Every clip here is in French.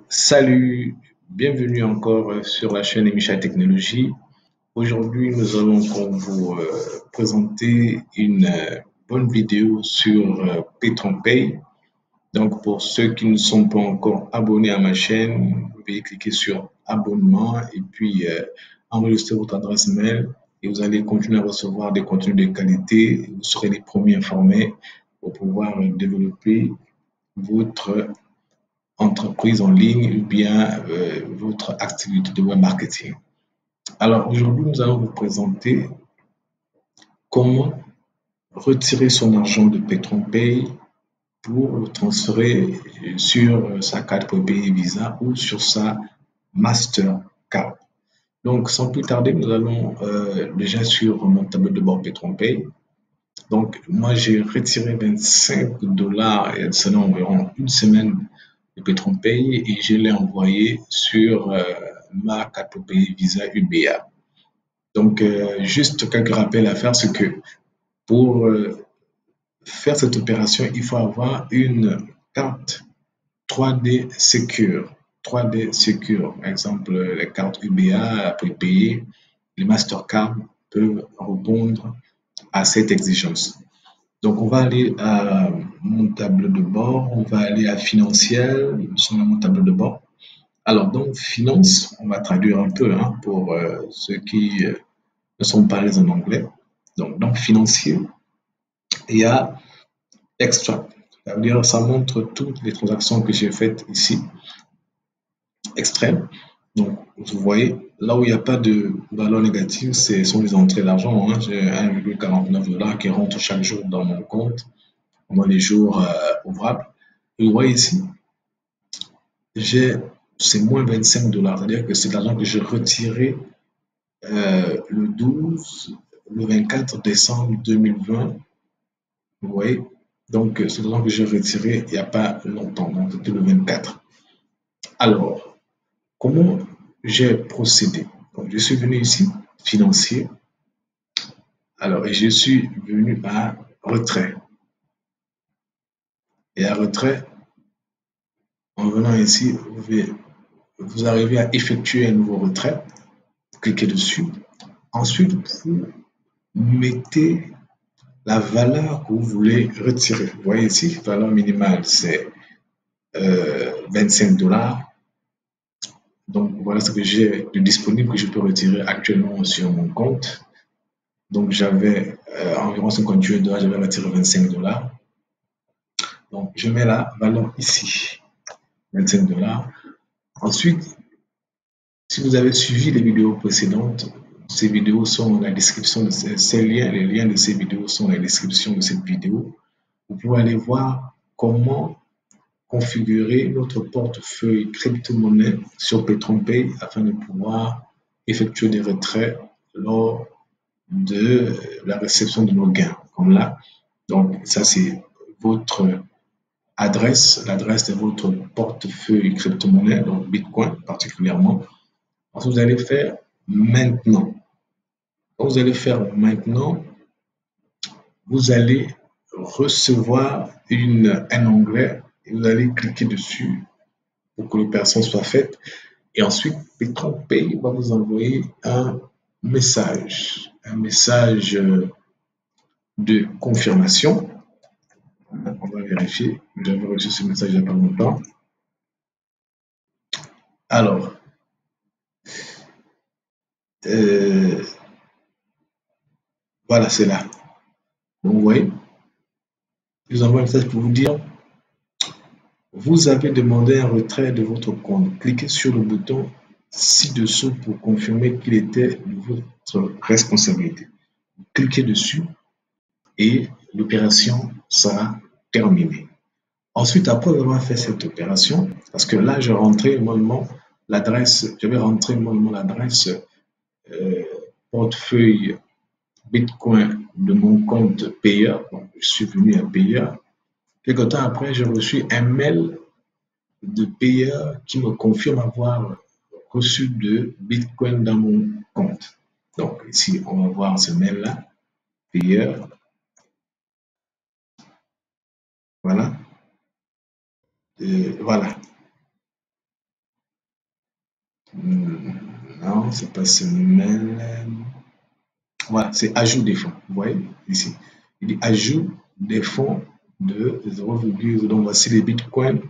Salut, bienvenue encore sur la chaîne Emisha Technologie. Aujourd'hui, nous allons vous présenter une bonne vidéo sur PatronPay. Donc, pour ceux qui ne sont pas encore abonnés à ma chaîne, vous pouvez cliquer sur abonnement et puis enregistrer votre adresse mail et vous allez continuer à recevoir des contenus de qualité. Vous serez les premiers informés pour pouvoir développer votre entreprise en ligne ou bien votre activité de web marketing. Alors aujourd'hui, nous allons vous présenter comment retirer son argent de PatronPay pour le transférer sur sa carte prépayée Visa ou sur sa Mastercard. Donc, sans plus tarder, nous allons déjà sur mon tableau de bord PatronPay. Donc, moi, j'ai retiré 25 dollars il y a seulement environ une semaine de PatronPay et je l'ai envoyé sur ma carte payée Visa UBA. Donc, juste quelques rappels à faire, c'est que pour faire cette opération, il faut avoir une carte 3D Secure. 3D Secure, par exemple, les cartes UBA prépayées, les Mastercard peuvent répondre à cette exigence. Donc, on va aller à mon tableau de bord, on va aller à financiel, sur mon tableau de bord. Alors, donc, finance, on va traduire un peu pour ceux qui ne sont pas à l'aise en anglais. Donc, dans financier, il y a extract. Ça veut dire ça montre toutes les transactions que j'ai faites ici. Extrême. Donc, vous voyez, là où il n'y a pas de valeur négative, ce sont les entrées d'argent. J'ai 1,49 dollars qui rentrent chaque jour dans mon compte pendant les jours ouvrables. Et vous voyez ici, c'est moins 25 dollars. C'est-à-dire que c'est l'argent que j'ai retiré le 12, le 24 décembre 2020. Vous voyez? Donc, c'est l'argent que j'ai retiré il n'y a pas longtemps. Donc, c'était le 24. Alors, comment j'ai procédé? Donc, je suis venu ici, financier. Alors, et je suis venu à retrait. Et à retrait, en venant ici, vous arrivez à effectuer un nouveau retrait. Cliquez dessus. Ensuite, vous mettez la valeur que vous voulez retirer. Vous voyez ici, valeur minimale, c'est 25 dollars. Donc, voilà ce que j'ai de disponible que je peux retirer actuellement sur mon compte. Donc, j'avais environ 58 dollars, j'avais retiré 25 dollars. Donc, je mets la valeur ici, 25 dollars. Ensuite, si vous avez suivi les vidéos précédentes, ces vidéos sont dans la description de ces liens. Les liens de ces vidéos sont dans la description de cette vidéo. Vous pouvez aller voir comment configurer notre portefeuille crypto-monnaie sur PatronPay afin de pouvoir effectuer des retraits lors de la réception de nos gains, comme là. Donc, ça, c'est votre adresse, l'adresse de votre portefeuille crypto-monnaie, donc Bitcoin particulièrement. Ensuite, vous allez faire maintenant. Quand vous allez faire maintenant, vous allez recevoir un onglet et vous allez cliquer dessus pour que l'opération soit faite. Et ensuite, PatronPay va vous envoyer un message de confirmation. On va vérifier. J'avais reçu ce message il n'y a pas longtemps. Alors, voilà, c'est là. Donc, vous voyez, je vous envoie un message pour vous dire vous avez demandé un retrait de votre compte. Cliquez sur le bouton ci-dessous pour confirmer qu'il était de votre responsabilité. Cliquez dessus et l'opération sera terminée. Ensuite, après avoir fait cette opération, parce que là, je rentrais manuellement l'adresse, je vais rentrer manuellement l'adresse portefeuille Bitcoin de mon compte payeur. Donc, je suis venu à payeur. Quelque temps après, j'ai reçu un mail de payeur qui me confirme avoir reçu de Bitcoin dans mon compte. Donc, ici, on va voir ce mail-là, payeur. Voilà. Voilà. Non, c'est pas semaine. Voilà, c'est ajout des fonds. Vous voyez ici. Il dit ajout des fonds de 0,0. Donc voici les bitcoins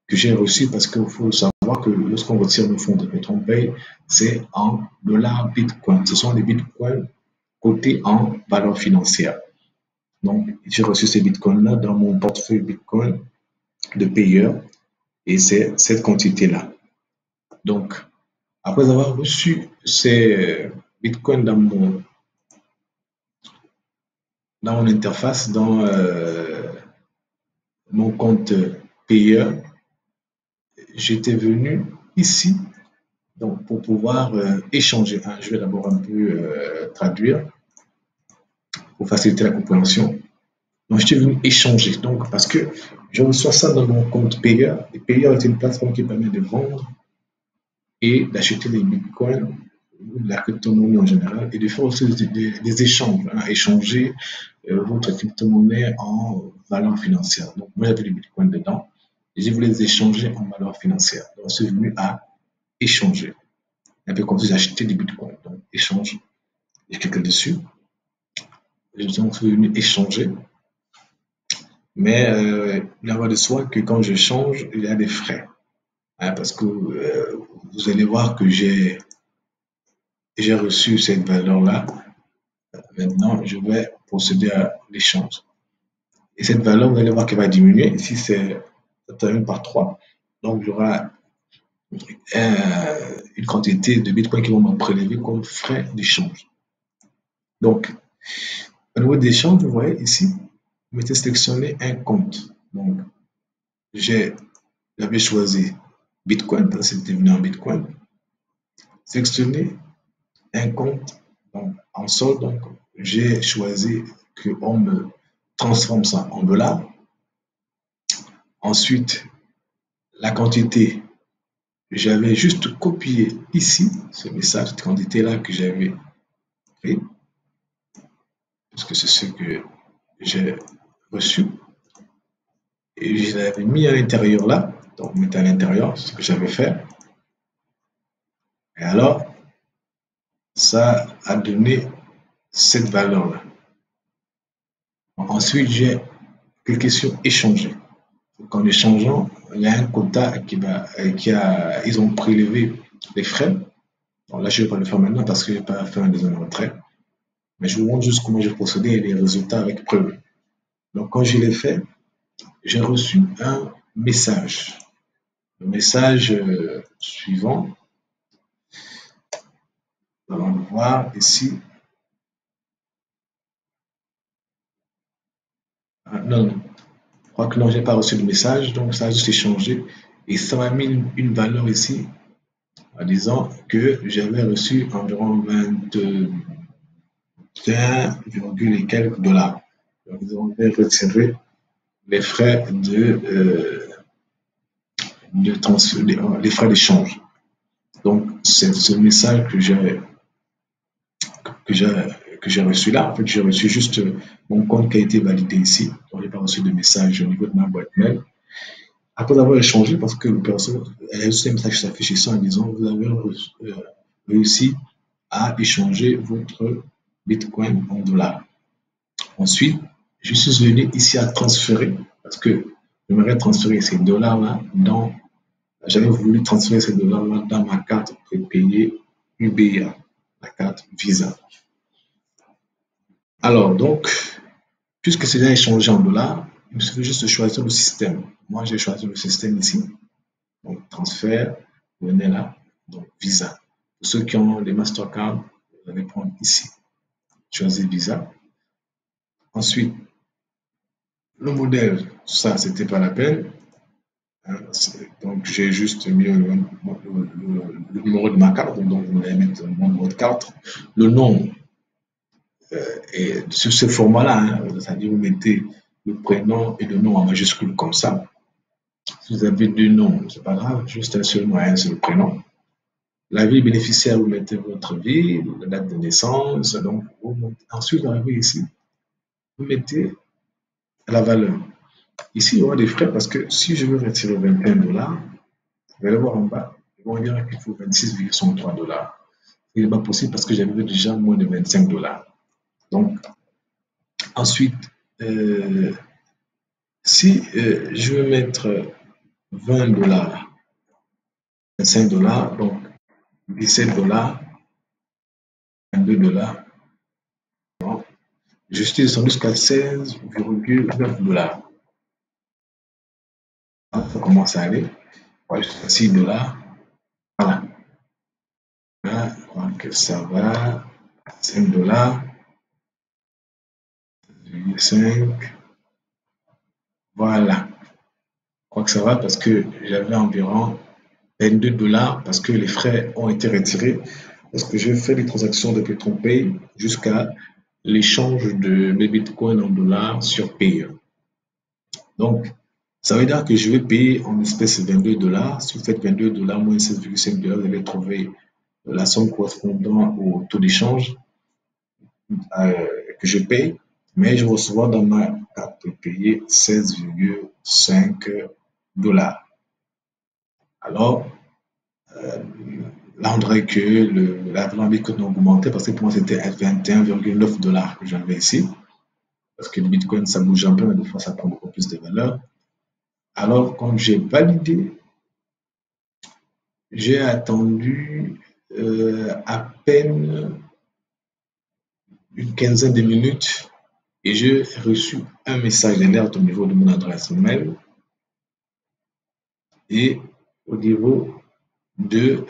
que j'ai reçus parce qu'il faut savoir que lorsqu'on retire le fonds de PetronPay, c'est en dollars bitcoin. Ce sont des bitcoins cotés en valeur financière. Donc, j'ai reçu ces bitcoins-là dans mon portefeuille bitcoin de payeur et c'est cette quantité-là. Donc, après avoir reçu ces bitcoins dans mon interface, dans mon compte payeur, j'étais venu ici donc, pour pouvoir échanger. Hein, je vais d'abord un peu traduire pour faciliter la compréhension. Donc, j'étais venu échanger. Donc, parce que je reçois ça dans mon compte payeur. Et payeur est une plateforme qui permet de vendre et d'acheter des bitcoins, la crypto-monnaie en général, et de faire aussi des échanges, hein, échanger votre crypto-monnaie en valeur financière. Donc, moi, j'avais des bitcoins dedans et je voulais les échanger en valeur financière. Donc, je suis venu à échanger. Un peu comme si j'achetais des bitcoins. Donc, échange, je clique dessus. Je suis venu échanger. Mais il va de soi que quand je change, il y a des frais. Hein, parce que vous allez voir que j'ai reçu cette valeur-là. Maintenant, je vais procéder à l'échange. Et cette valeur, vous allez voir qu'elle va diminuer. Ici, c'est 1 par 3. Donc, il y aura une quantité de bitcoins qui vont me prélever comme frais d'échange. Donc, au niveau d'échange, vous voyez ici, vous mettez sélectionner un compte. Donc, j'avais choisi Bitcoin, parce que c'était devenu en Bitcoin. Sélectionner un compte donc, en solde. Donc, j'ai choisi qu'on me transforme ça en dollars. Ensuite, la quantité, j'avais juste copié ici ce message, cette quantité-là que j'avais pris, parce que c'est ce que j'ai reçu. Et je l'avais mis à l'intérieur là, donc mettre à l'intérieur ce que j'avais fait. Et alors, ça a donné cette valeur-là. Ensuite, j'ai cliqué sur échanger. Donc, en échangeant, il y a un quota ils ont prélevé les frais. Bon, là, je ne vais pas le faire maintenant parce que je n'ai pas fait un deuxième retrait. Mais je vous montre juste comment j'ai procédé et les résultats avec preuve. Donc, quand je l'ai fait, j'ai reçu un message. Le message suivant, nous allons le voir ici. Ah, non, non, je crois que non, je n'ai pas reçu de message, donc ça a juste échangé. Et ça m'a mis une valeur ici en disant que j'avais reçu environ 21, et quelques dollars. Donc, ils ont retiré les frais de transfert, les frais d'échange. Donc, c'est ce message que j'ai que j'ai reçu là. En fait, j'ai reçu juste mon compte qui a été validé ici. Donc, je n'ai pas reçu de message au niveau de ma boîte mail. Après avoir échangé, parce que le personne, elle a reçu un message qui s'affiche ici en disant vous avez réussi à échanger votre Bitcoin en dollars. Ensuite, je suis venu ici à transférer parce que j'aimerais transférer ces dollars-là dans. J'avais voulu transférer ces dollars-là dans ma carte prépayée UBA, la carte Visa. Alors, donc, puisque c'est déjà échangé en dollars, il me suffit juste de choisir le système. Moi, j'ai choisi le système ici. Donc, transfert, vous venez là. Donc, Visa. Pour ceux qui ont les Mastercard, vous allez prendre ici. Choisir Visa. Ensuite, le modèle, ça, c'était pas la peine. Hein, donc, j'ai juste mis le numéro de ma carte. Donc, vous allez mettre mon numéro de carte. Le nom, et sur ce format-là, hein, c'est-à-dire vous mettez le prénom et le nom en majuscule comme ça. Si vous avez deux noms, c'est pas grave, juste un seul nom et un seul prénom. La ville bénéficiaire, vous mettez votre ville, la date de naissance, donc ensuite vous arrivez ici, vous mettez la valeur. Ici, il y aura des frais parce que si je veux retirer 21 dollars, vous allez voir en bas, Ils vont dire qu'il faut 26,63 $. Ce n'est pas possible parce que j'avais déjà moins de 25 $. Donc, ensuite, si je veux mettre 20 $, 25 $, donc 17 $, 22 $, je suis descendu jusqu'à 16,9 $. Ça commence à aller. Jusqu'à 6 $. Voilà. Là, je crois que ça va. 5 $, 5. Voilà. Je crois que ça va parce que j'avais environ 22 $ parce que les frais ont été retirés. Parce que je fais des transactions de PetronPay jusqu'à l'échange de mes bitcoins en dollars sur Payeer. Donc, ça veut dire que je vais payer en espèces 22 $. Si vous faites 22 $ moins 16,5 $, vous allez trouver la somme correspondant au taux d'échange que je paye. Mais je vais recevoir dans ma carte payée 16,5 $. Alors, là, on dirait que la valeur Bitcoin a augmenté parce que pour moi, c'était 21,9 $ que j'avais ici. Parce que le Bitcoin, ça bouge un peu, mais des fois, ça prend beaucoup plus de valeur. Alors, quand j'ai validé, j'ai attendu à peine une quinzaine de minutes et j'ai reçu un message d'alerte au niveau de mon adresse mail et au niveau de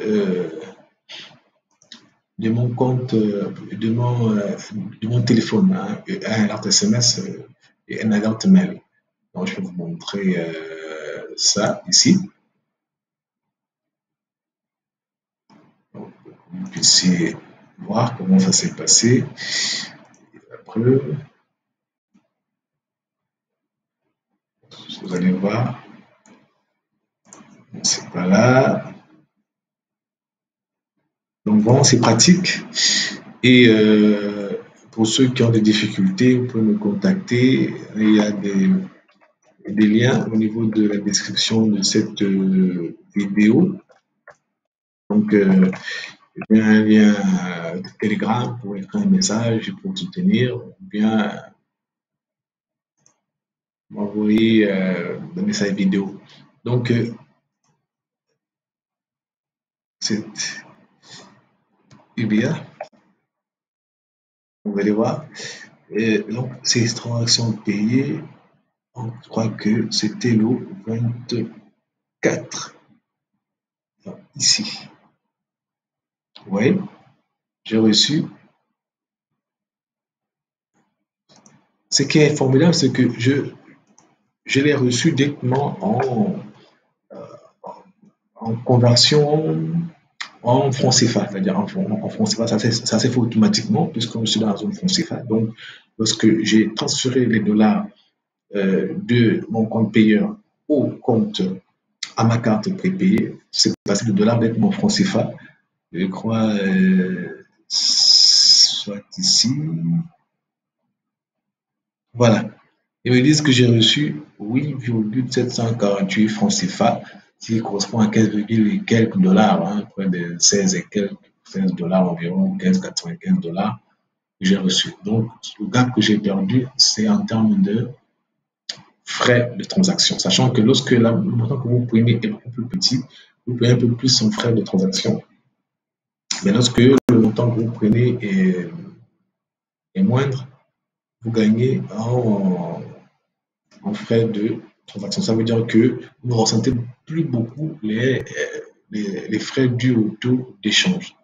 mon compte, de mon téléphone, hein, un alerte SMS et un alerte mail. Donc, je vais vous montrer ça ici. Donc, vous puissiez voir comment ça s'est passé. Après, vous allez voir, c'est pas là. Donc, vraiment, c'est pratique. Et pour ceux qui ont des difficultés, vous pouvez me contacter. Il y a des liens au niveau de la description de cette vidéo. Donc, il y a un lien Telegram pour écrire un message et pour soutenir, ou bien m'envoyer un message vidéo. Donc, c'est UBA, vous allez voir. Et donc, ces transactions payées, je crois que c'était le 24. Ici. Vous voyez, j'ai reçu. Ce qui est formidable, c'est que je l'ai reçu directement en conversion en franc CFA, c'est-à-dire en franc CFA, ça s'est fait automatiquement puisque je suis dans la zone franc CFA. Donc, lorsque j'ai transféré les dollars de mon compte payeur au compte à ma carte prépayée, c'est passé le dollar directement en franc CFA. Je crois, soit ici. Voilà. Ils me disent que j'ai reçu 8,748 francs CFA, ce qui correspond à 15, quelques dollars, hein, près de 16 et quelques, 16 $, environ 15,95 $ que j'ai reçu. Donc, le gap que j'ai perdu, c'est en termes de frais de transaction. Sachant que lorsque le montant que vous prenez est beaucoup plus petit, vous payez un peu plus en frais de transaction. Mais lorsque le montant que vous prenez est moindre, vous gagnez en frais de transaction. Ça veut dire que vous ne ressentez plus beaucoup les frais dus au taux d'échange.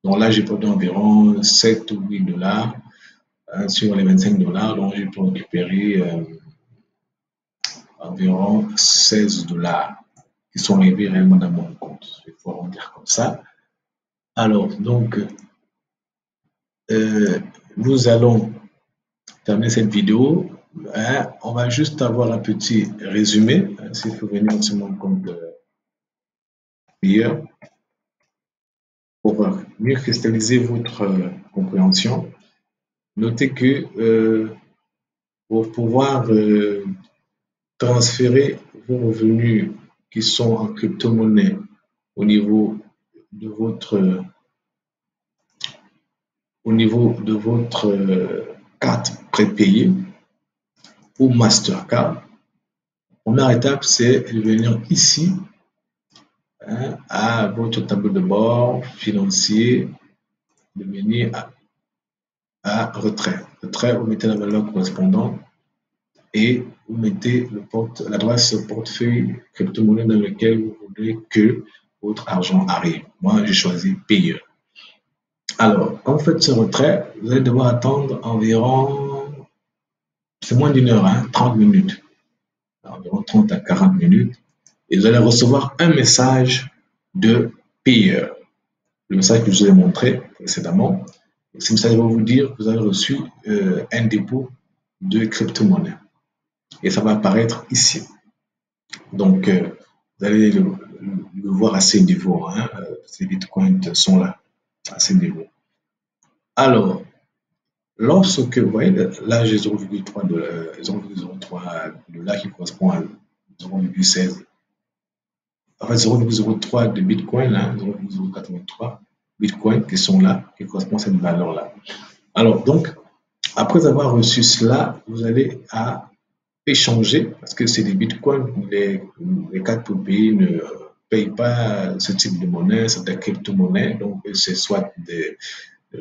Donc là, j'ai perdu environ 7 ou 8 $ sur les 25 $. Donc j'ai pu récupérer environ 16 $ qui sont arrivés réellement dans mon compte. Il faut en dire comme ça. Alors, donc, nous allons terminer cette vidéo. On va juste avoir un petit résumé. S'il faut venir sur mon compte payeur pour mieux cristalliser votre compréhension. Notez que pour pouvoir transférer vos revenus qui sont en crypto-monnaie au niveau de votre au niveau de votre carte prépayée ou Mastercard. Première étape, c'est de venir ici à votre tableau de bord financier, de venir à retrait. Retrait, vous mettez la valeur correspondante et vous mettez l'adresse portefeuille crypto-monnaie dans lequel vous voulez que votre argent arrive. Moi, j'ai choisi payeur. Alors, quand vous faites ce retrait, vous allez devoir attendre environ, c'est moins d'une heure, 30 minutes, environ 30 à 40 minutes, et vous allez recevoir un message de payeur. Le message que je vous ai montré précédemment, ce message va vous dire que vous avez reçu un dépôt de crypto-monnaie. Et ça va apparaître ici. Donc, vous allez le voir à ces niveaux. Ces bitcoins sont là, à ces niveaux. Alors, lorsque, vous voyez, là, j'ai 0,3 $, qui correspond à 0,16. En fait, 0,03 de bitcoin, 0,083 bitcoins qui sont là, qui correspondent à cette valeur-là. Alors, donc, après avoir reçu cela, vous allez à échanger, parce que c'est des bitcoins, les cartes pays ne payent pas ce type de monnaie, c'est des crypto-monnaies, donc c'est soit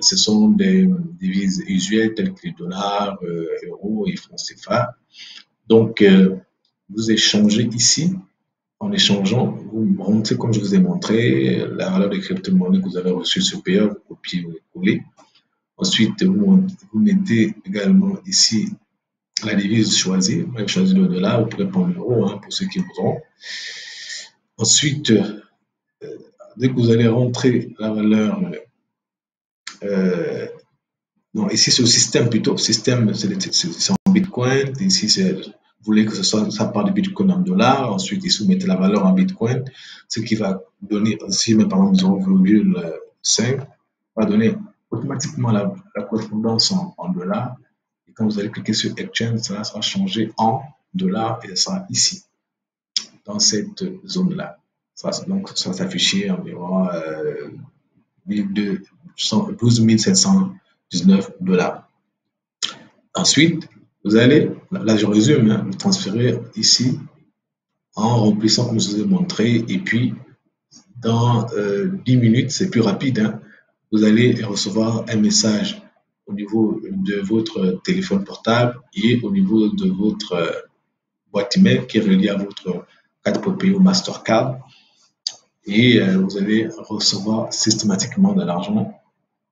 ce sont des devises usuelles telles que les dollars, euros et francs CFA. Donc, vous échangez ici. En échangeant, vous rentrez, comme je vous ai montré, la valeur des crypto-monnaies que vous avez reçues sur payeur, vous copiez, vous collez. Ensuite, vous mettez également ici la devise choisie. Moi, j'ai choisi le dollar, vous pouvez prendre l'euro pour ceux qui voudront. Ensuite, dès que vous allez rentrer la valeur, non, ici c'est le système plutôt. Système, c'est en bitcoin. Ici, vous voulez que ça part de bitcoin en dollars. Ensuite, ici, vous mettez la valeur en bitcoin, ce qui va donner, si par exemple 0,5, va donner automatiquement la correspondance en dollars. Et quand vous allez cliquer sur Exchange, ça sera changé en dollars et ça sera ici, dans cette zone-là. Donc, ça va s'afficher environ 12 719 $. Ensuite, vous allez, là je résume, vous transférez ici en remplissant comme je vous ai montré et puis dans 10 minutes, c'est plus rapide, vous allez recevoir un message au niveau de votre téléphone portable et au niveau de votre boîte email qui est reliée à votre carte prépayée ou Mastercard et vous allez recevoir systématiquement de l'argent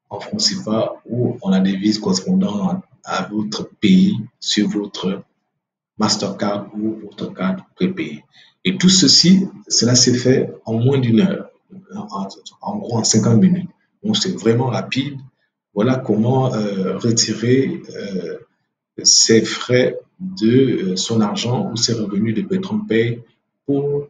en francs CFA ou en la devise correspondant à votre pays sur votre Mastercard ou votre carte prépayée. Et tout ceci, cela s'est fait en moins d'une heure, en gros en 50 minutes. Donc c'est vraiment rapide. Voilà comment retirer ses frais de son argent ou ses revenus de PetronPay pour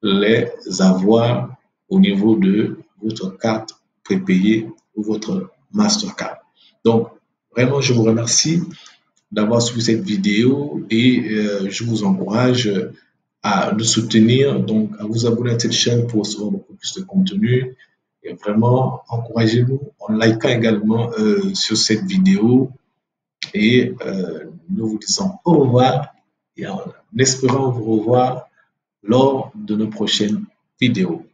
les avoir au niveau de votre carte prépayée ou votre Mastercard. Donc, vraiment, je vous remercie d'avoir suivi cette vidéo et je vous encourage à nous soutenir, donc à vous abonner à cette chaîne pour recevoir beaucoup plus de contenu. Et vraiment, encouragez-nous en likant également sur cette vidéo et nous vous disons au revoir et en espérant vous revoir lors de nos prochaines vidéos.